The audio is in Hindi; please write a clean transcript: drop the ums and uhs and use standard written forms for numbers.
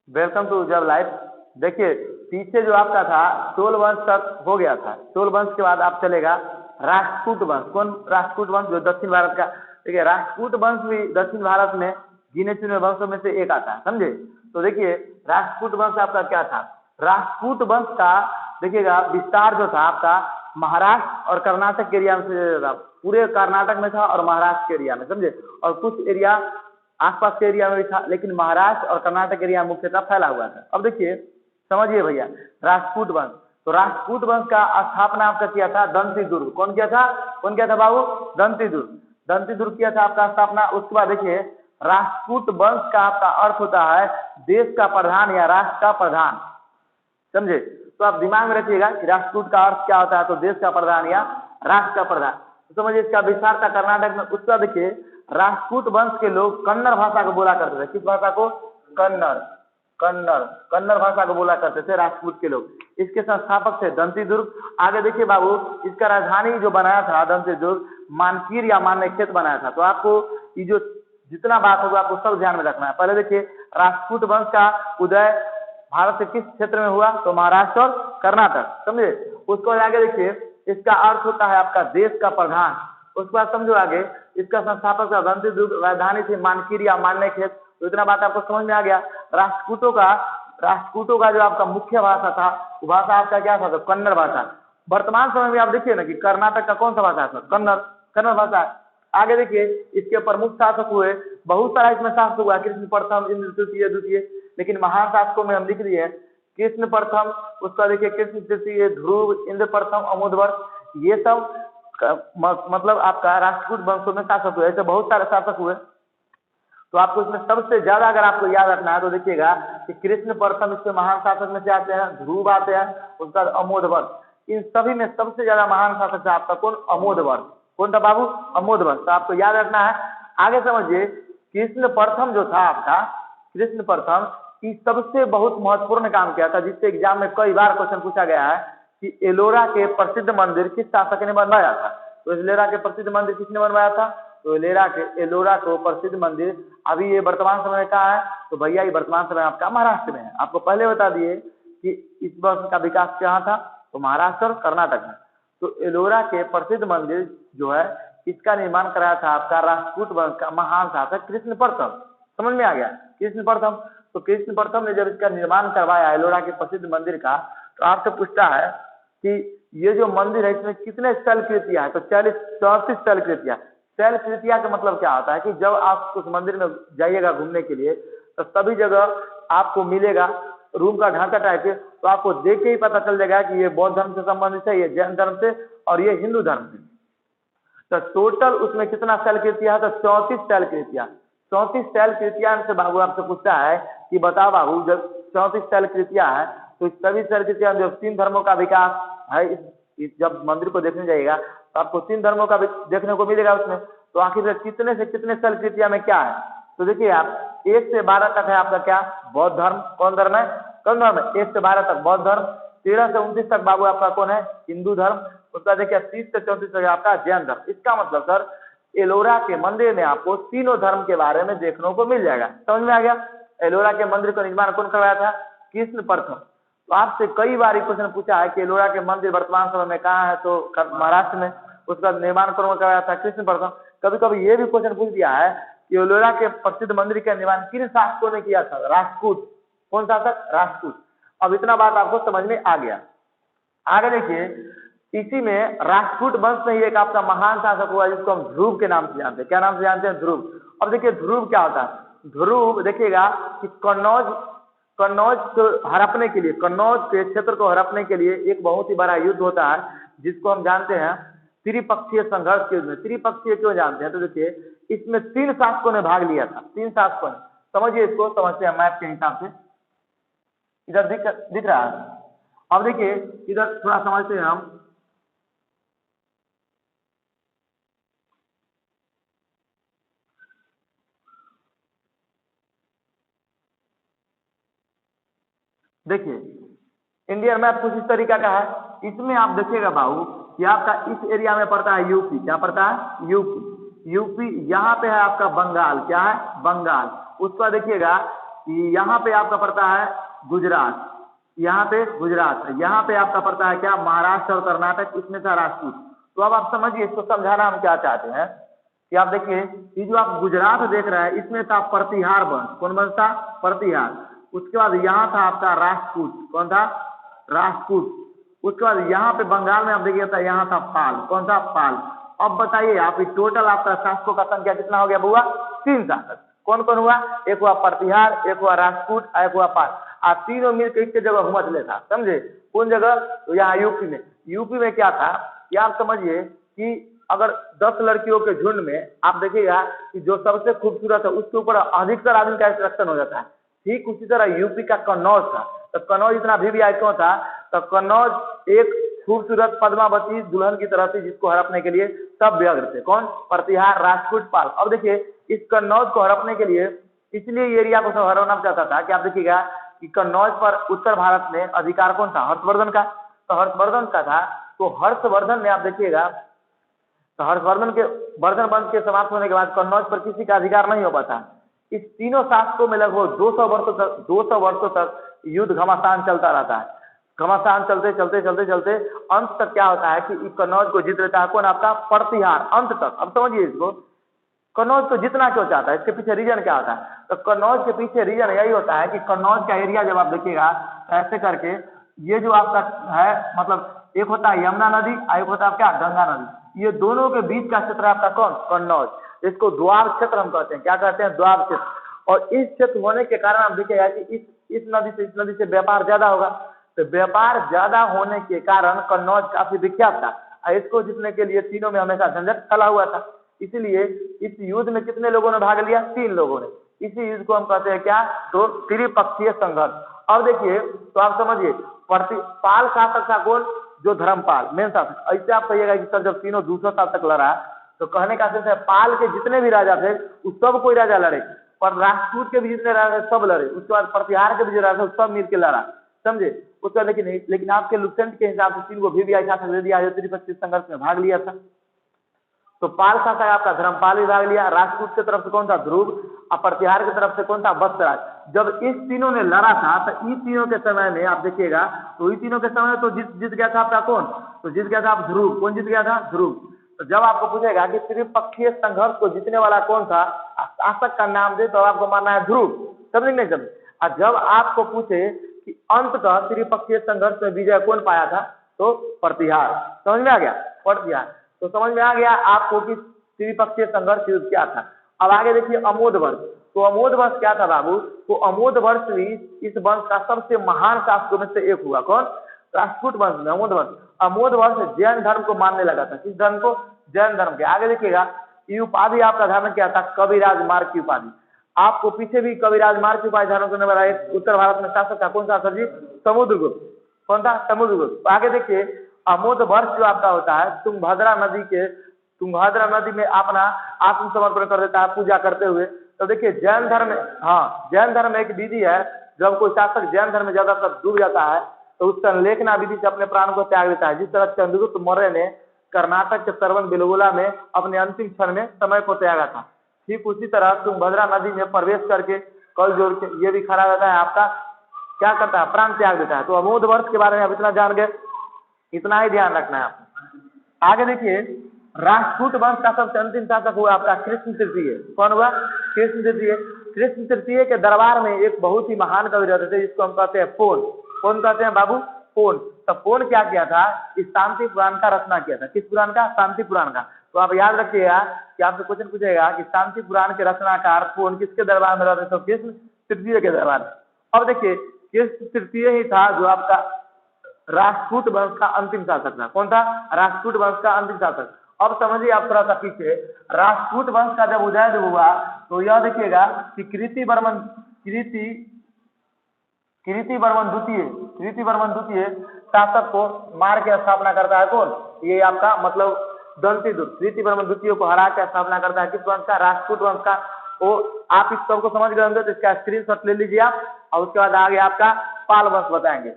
वेलकम टू जब लाइव। देखिए, पीछे जो आपका था चोल वंश तक हो गया था। चोल वंश के बाद आप चलेगा राष्ट्रकूट वंश। कौन राष्ट्रकूट वंश? जो दक्षिण भारत का। देखिए, राष्ट्रकूट वंश भी दक्षिण भारत में गिने चुने वंशों में से एक आता है, समझे। तो देखिए, राष्ट्रकूट वंश आपका क्या था? राष्ट्रकूट वंश का देखिएगा विस्तार जो था आपका महाराष्ट्र और कर्नाटक के एरिया में से था। पूरे कर्नाटक में था और महाराष्ट्र के एरिया में, समझे। और कुछ एरिया आसपास के एरिया में भी था, लेकिन महाराष्ट्र और कर्नाटक एरिया में मुख्यतः फैला हुआ था। अब देखिए, समझिए भैया, राष्ट्रकूट वंश। तो राष्ट्रकूट वंश का स्थापना आपका किया था दंती दुर्ग। कौन किया था? कौन किया था बाबू? दंती दुर्ग। दंती दुर्ग किया था आपका स्थापना। उसके बाद देखिए, राष्ट्रकूट वंश का आपका अर्थ होता है देश का प्रधान या राष्ट्र का प्रधान, समझे। तो आप दिमाग में रखिएगा कि राष्ट्रकूट का अर्थ क्या होता है, तो देश का प्रधान या राष्ट्र का प्रधान। तो समझिए, इसका विस्तार था कर्नाटक में। उसका देखिए, राष्ट्रकूट वंश के लोग कन्नड़ भाषा को बोला करते थे। किस भाषा को? कन्नड़। कन्नड़ कन्नड़ भाषा को बोला करते थे राष्ट्रकूट के लोग। इसके संस्थापक थे दंती दुर्ग। आगे देखिए बाबू, इसका राजधानी जो बनाया था दंती दुर्ग, मानकीर या मान्यखेत बनाया था। तो आपको ये जो जितना बात होगा आपको सब ध्यान में रखना है। पहले देखिए, राष्ट्रकूट वंश का उदय भारत के किस क्षेत्र में हुआ? तो महाराष्ट्र और कर्नाटक, समझे। उसको आगे देखिए, इसका अर्थ होता है आपका देश का प्रधान। उसके बाद समझो आगे, इसका संस्थापक था दंती दुर्ग, राजधानी थी मानकीर या मान्यखेत। तो इतना बात आपको समझ में आ गया। राष्ट्रकूटों का जो आपका मुख्य भाषा था वो भाषा आपका क्या था? तो कन्नड़ भाषा। वर्तमान समय में आप देखिए ना कि कर्नाटक का कौन सा भाषा है? कन्नड़। कन्नड़ भाषा है। आगे देखिए, इसके प्रमुख शासक हुए, बहुत सारा इसमें शासक हुआ, कृष्ण प्रथम, इंद्र तृतीय, द्वितीय, लेकिन महान शासकों में हम लिख दिए कृष्ण प्रथम। उसका देखिए, कृष्ण तृतीय, ध्रुव, इंद्र प्रथम, अमोदवर्ष, ये सब मतलब आपका राष्ट्रकूट वंशों में शासक हुए। ऐसे बहुत सारे शासक हुए। तो आपको इसमें सबसे ज्यादा अगर आपको याद रखना है तो देखिएगा कि कृष्ण प्रथम इसके महान शासक में से आते हैं, ध्रुव आते हैं, उसका अमोदवर्ष। इन सभी में सबसे ज्यादा महान शासक था आपका कौन? अमोदवर्ष। कौन था बाबू? अमोदवर्ष। तो आपको याद रखना है। आगे समझिए, कृष्ण प्रथम जो था आपका, कृष्ण प्रथम इस सबसे बहुत महत्वपूर्ण काम किया था, जिससे एग्जाम में कई बार क्वेश्चन पूछा गया है कि एलोरा के प्रसिद्ध मंदिर किस शासक ने बनवाया था? तो एलोरा के प्रसिद्ध मंदिर किसने बनवाया था? तो एलोरा को प्रसिद्ध मंदिर अभी ये वर्तमान समय में कहाँ है? तो भैया ये वर्तमान समय आपका महाराष्ट्र में है। आपको पहले बता दिए कि इस वर्ष का विकास कहाँ था? तो महाराष्ट्र और कर्नाटक में। तो एलोरा के प्रसिद्ध मंदिर जो है, इसका निर्माण कराया था आपका राष्ट्रकूट वंश का महान शासक कृष्ण प्रथम। समझ में आ गया? कृष्ण प्रथम। तो कृष्ण प्रथम ने जब इसका निर्माण करवाया एलोरा के प्रसिद्ध मंदिर का, तो आपसे पूछता है कि ये जो मंदिर है इसमें कितने शैलकृतियां है? तो 34 शैलकृतियां। शैलकृतियां का मतलब क्या होता है कि जब आप उस मंदिर में जाइएगा घूमने के लिए, तो सभी जगह आपको मिलेगा रूम का ढांचा टाइप के, तो आपको देख के ही पता चल जाएगा कि ये बौद्ध धर्म से संबंधित है, ये जैन धर्म से, और ये हिंदू धर्म से। तो टोटल उसमें कितना शैलकृतियां है? तो 34 शैलकृतियां। 34 शैलकृतियां से बाबू आपसे पूछता है कि बताओ बाबू, जब 34 शैलकृतियां है तो इस सभी शैलकृतियां जो 3 धर्मों का विकास है, जब मंदिर को देखने जाइएगा तो आपको 3 धर्मों का देखने को मिलेगा उसमें। तो आखिर कितने से कितने शैलकृतियां में क्या है? तो देखिए आप, 1 से 12 तक है आपका क्या? बौद्ध धर्म। कौन धर्म है? कौन धर्म है? 1 से 12 तक बौद्ध धर्म। 13 से 29 तक बाबू आपका कौन है? हिंदू धर्म। उसका देखिए 30 से 34 तक आपका जैन धर्म। इसका मतलब सर, एलोरा के मंदिर में आपको तीनों धर्म के बारे में देखने को मिल जाएगा। समझ में आ गया? एलोरा के मंदिर का निर्माण कौन करवाया था? कृष्ण प्रथम। तो आपसे कई बार क्वेश्चन पूछा है कि एलोरा के मंदिर वर्तमान समय में कहाँ है? तो महाराष्ट्र में। उसका निर्माण कौन करवाया था? कृष्ण प्रथम। कभी कभी ये भी क्वेश्चन पूछ दिया है कि एलोरा के प्रसिद्ध मंदिर का निर्माण किन शासकों ने किया था? राष्ट्रकूट। कौन शासक? राष्ट्रकूट। अब इतना बात आपको समझ में आ गया। आगे देखिए, इसी में राष्ट्रकूट वंश में ही एक आपका महान शासक हुआ जिसको हम ध्रुव के नाम से जानते हैं। क्या नाम से जानते हैं? ध्रुव। अब देखिए ध्रुव क्या होता है? ध्रुव देखिएगा कि कन्नौज को हड़पने के लिए, कन्नौज के क्षेत्र को हड़पने के लिए एक बहुत ही बड़ा युद्ध होता है, जिसको हम जानते हैं त्रिपक्षीय संघर्ष के युद्ध में। त्रिपक्षीय क्यों जानते हैं? तो देखिए, इसमें 3 शासकों ने भाग लिया था। 3 शासकों ने। समझिए, इसको समझते हैं मैप के हिसाब से। इधर दिख रहा है? अब देखिए, इधर थोड़ा समझते हैं हम। देखिए, इंडियन मैप कुछ इस तरीका का है। इसमें आप देखिएगा बाबू कि आपका इस एरिया में पड़ता है यूपी। क्या पड़ता है? यूपी। यूपी यहाँ पे है आपका बंगाल। क्या है? बंगाल। उसका देखिएगा यहाँ पे आपका पड़ता है गुजरात, यहाँ पे गुजरात, यहाँ पे आपका पड़ता है क्या, महाराष्ट्र और कर्नाटक, इसमें था राजपूत। तो अब आप समझिए, इसको समझाना हम क्या चाहते हैं कि आप देखिए, ये जो आप गुजरात देख रहे हैं इसमें था प्रतिहार वंश। कौन वंश था? प्रतिहार। उसके बाद यहाँ था आपका राजपूत। कौन था? राजपूत। उसके बाद यहाँ पे बंगाल में आप देखिए था, यहाँ था पाल। कौन सा? पाल। अब बताइए आप, टोटल आपका शासकों का संख्या कितना हो गया बुआ? 3 शासक। कौन कौन हुआ? एक हुआ प्रतिहार, एक हुआ राजपूत, एक हुआ पाल। आप तीनों मिलकर एक जगह घुमत ले था, समझे? कौन जगह? तो यहाँ यूपी में। यूपी में क्या था कि आप समझिए कि अगर 10 लड़कियों के झुंड में आप देखिएगा कि जो सबसे खूबसूरत है उसके ऊपर अधिकतर आदमी का सिलेक्शन हो जाता है। ठीक उसी तरह यूपी का कन्नौज था। तो कन्नौज इतना भी क्यों था? तो कन्नौज एक खूबसूरत पद्मावती दुल्हन की तरह थी जिसको हड़पने के लिए सब व्यग्र थे। कौन? प्रतिहार, राजपूत, पाल। अब देखिए, इस कन्नौज को हड़पने के लिए इसलिए ये एरिया को सब हड़पना चाहता था कि आप देखिएगा कि कन्नौज पर उत्तर भारत में अधिकार कौन था? हर्षवर्धन का। तो हर्षवर्धन का था। तो हर्षवर्धन में आप देखिएगा, तो हर्षवर्धन के वर्धन वंश के समाप्त होने के बाद कन्नौज पर किसी का अधिकार नहीं हो पाता। इस तीनों शासकों में लगभग 200 वर्षों तक युद्ध घमासान चलता रहता है। घमासान चलते चलते चलते चलते अंत तक क्या होता है कि कन्नौज को जीत लेता है कौन? आपका प्रतिहार। अंत तक। अब समझिए इसको, कन्नौज को जितना क्यों चाहता है? इसके पीछे रीजन क्या होता है? तो कन्नौज के पीछे रीजन यही होता है कि कन्नौज का एरिया जब आप देखिएगा ऐसे करके, ये जो आपका है, मतलब एक होता है यमुना नदी और एक होता है क्या? गंगा नदी। ये दोनों के बीच का क्षेत्र आपका कौन? कन्नौज। इसको द्वार क्षेत्र हम कहते हैं। क्या कहते हैं? द्वार क्षेत्र। और इस क्षेत्र होने के कारण आप देखिएगा कि इस नदी से व्यापार ज्यादा होगा। तो व्यापार ज्यादा होने के कारण कन्नौज काफी विख्यात था और इसको जीतने के लिए तीनों में हमेशा झंझट चला हुआ था। इसीलिए इस युद्ध में कितने लोगों ने भाग लिया? 3 लोगों ने। इसी युद्ध को हम कहते हैं क्या? तो त्रिपक्षीय संघर्ष। अब देखिए, तो आप समझिए, पाल शासक था कौन? जो धर्मपाल, मेन शासक। ऐसे आप कहिएगा कि सर जब तीनों 200 साल तक लड़ा, तो कहने का अर्थ है पाल के जितने भी राजा थे उस सब कोई राजा लड़े, पर राजपूत के भी जितने राजा थे सब लड़े। उसके बाद प्रतिहार के भी जो राजा थे सब मिल के लड़ा, समझे? उसका लेकिन आपके लुसेंट के हिसाब से 3 को भी शासक दे दिया जो त्रिपक्षीय संघर्ष में भाग लिया था। तो पाल शासक आपका धर्मपाल भी भाग लिया। राजपूत की तरफ से कौन था? ध्रुव। और प्रतिहार की तरफ से कौन था? वत्सराज। जब इस तीनों ने लड़ा था तो इन तीनों के समय में आप देखिएगा, तो इन तीनों के समय में तो जीत गया था आपका कौन? तो जीत गया था आप ध्रुव। कौन जीत गया था? ध्रुव। तो जब आपको पूछेगा कि त्रिपक्षीय संघर्ष को जीतने वाला कौन था, शासक का नाम दे, तो आपको मानना है ध्रुव। समझ नहीं समझे? और जब आपको पूछे कि अंततः त्रिपक्षीय संघर्ष में विजय कौन पाया था, तो प्रतिहार। समझ में आ गया? प्रतिहार। तो समझ में आ गया आपको कि त्रिपक्षीय संघर्ष युद्ध क्या था। अब आगे देखिए अमोद वंश। तो अमोद वंश क्या था बाबू? तो अमोद वंश भी इस वंश का सबसे महान शासकों में से एक हुआ। कौन? राजपूत वंश में अमोद वंश। अमोद वंश जैन धर्म को मानने लगा था। किस धर्म को? जैन धर्म के। आगे देखिएगा, ये उपाधि आपका धारण क्या था? कविराज मार्ग की उपाधि। आपको पीछे भी कविराज मार्ग की उपाधि धारण करने वाला एक उत्तर भारत में शासक था। कौन सा सर जी? समुद्रगुप्त। कौन था? समुद्रगुप्त। आगे देखिए, अमोद वर्ष जो आपका होता है तुंगभद्रा नदी में अपना आत्मसमर्पण कर देता है पूजा करते हुए। तो देखिए जैन धर्म में, हाँ, जैन धर्म में एक विधि है, जब कोई शासक जैन धर्म में ज्यादातर डूब जाता है तो उस संलेखना विधि से अपने प्राण को त्याग देता है। जिस तरह चंद्रगुप्त मौर्य ने कर्नाटक के सरवन बेलगोला में अपने अंतिम क्षण में समय को त्यागा था, ठीक उसी तरह तुंगभद्रा नदी में प्रवेश करके कल जोड़ के ये भी खड़ा रहता है, आपका क्या करता है? प्राण त्याग देता है। तो अमोद वर्ष के बारे में आप इतना जान गए, इतना ही ध्यान रखना है आपको। आगे देखिए, राजपूत वंश का सबसे अंतिम शासक हुआ आपका कृष्ण तृतीय। कौन हुआ? कृष्ण तृतीय। कृष्ण तृतीय के दरबार में एक बहुत ही महान कवि रहते थे जिसको हम कहते हैं पोन। कौन कहते हैं बाबू? पोन। तो पोन क्या किया था? इस शांति पुराण का रचना किया था। किस पुराण का? शांति पुराण का। तो आप याद रखिएगा कि आपसे क्वेश्चन पूछेगा कि शांति पुराण के रचनाकार पोन किसके दरबार में रहते? तो कृष्ण तृतीय के दरबार में। अब देखिए, कृष्ण तृतीय ही था जो आपका राजपूत वंश का अंतिम शासक था। कौन था? राजपूत वंश का अंतिम शासक। अब समझिए आप थोड़ा सा पीछे, राजपूत वंश का जब उदय हुआ तो यह देखिएगा कि कीर्ति वर्मन द्वितीय शासक को मार के स्थापना करता है। कौन? ये आपका मतलब दंतीदुर्ग कीर्ति वर्मन द्वितीय को हरा के स्थापना करता है। किस वंश का? राजपूत वंश का। वो आप इस सबको समझ गए होंगे तो इसका स्क्रीनशॉट ले लीजिए आप, और उसके बाद आगे आपका पाल वंश बताएंगे।